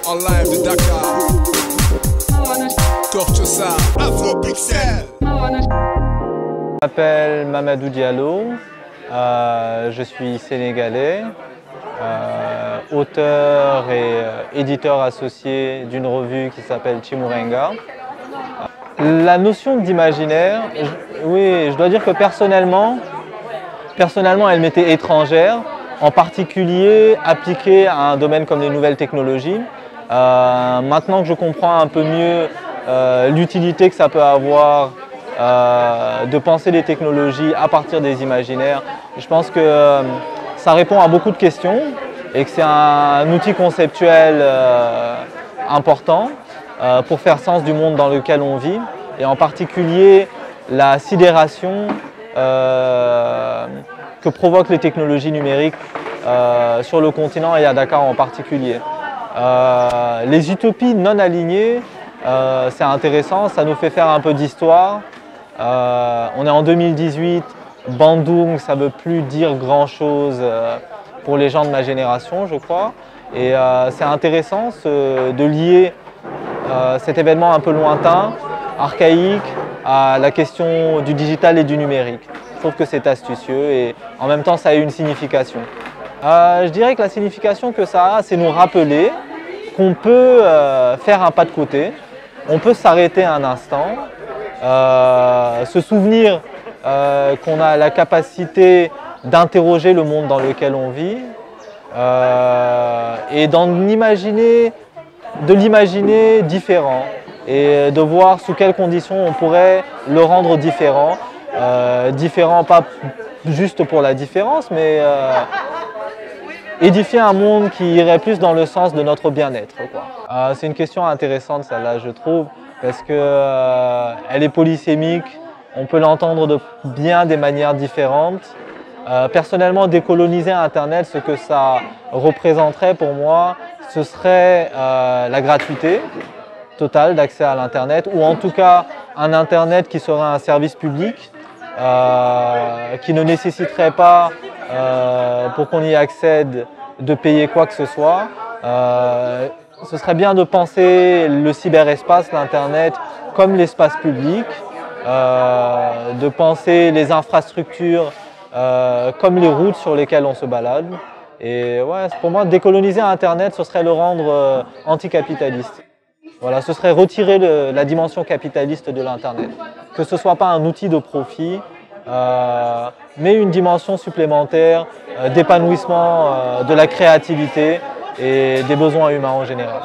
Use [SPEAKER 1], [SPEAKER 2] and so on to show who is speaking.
[SPEAKER 1] En live de Dakar. Tortosa, Afro Pixel.
[SPEAKER 2] Je m'appelle Mamadou Diallo, je suis sénégalais, auteur et éditeur associé d'une revue qui s'appelle Chimurenga. La notion d'imaginaire, oui, je dois dire que personnellement, elle m'était étrangère, en particulier appliquée à un domaine comme les nouvelles technologies. Maintenant que je comprends un peu mieux l'utilité que ça peut avoir de penser les technologies à partir des imaginaires, je pense que ça répond à beaucoup de questions et que c'est un outil conceptuel important pour faire sens du monde dans lequel on vit, et en particulier la sidération que provoquent les technologies numériques sur le continent et à Dakar en particulier. Les utopies non alignées, c'est intéressant, ça nous fait faire un peu d'histoire. On est en 2018, Bandung, ça ne veut plus dire grand-chose pour les gens de ma génération, je crois. Et c'est intéressant de lier cet événement un peu lointain, archaïque, à la question du digital et du numérique. Je trouve que c'est astucieux et en même temps ça a une signification. Je dirais que la signification que ça a, c'est nous rappeler qu'on peut faire un pas de côté, on peut s'arrêter un instant, se souvenir qu'on a la capacité d'interroger le monde dans lequel on vit et de l'imaginer différent et de voir sous quelles conditions on pourrait le rendre différent. Différent pas juste pour la différence, mais édifier un monde qui irait plus dans le sens de notre bien-être. C'est une question intéressante celle-là, je trouve, parce qu'elle est polysémique, on peut l'entendre de bien des manières différentes. Personnellement, décoloniser Internet, ce que ça représenterait pour moi, ce serait la gratuité totale d'accès à l'Internet, ou en tout cas un Internet qui serait un service public, qui ne nécessiterait pas, pour qu'on y accède, de payer quoi que ce soit. Ce serait bien de penser le cyberespace, l'Internet, comme l'espace public, de penser les infrastructures comme les routes sur lesquelles on se balade. Et ouais, pour moi, décoloniser Internet, ce serait le rendre anticapitaliste. Voilà, ce serait retirer la dimension capitaliste de l'Internet. Que ce ne soit pas un outil de profit, mais une dimension supplémentaire d'épanouissement de la créativité et des besoins humains en général.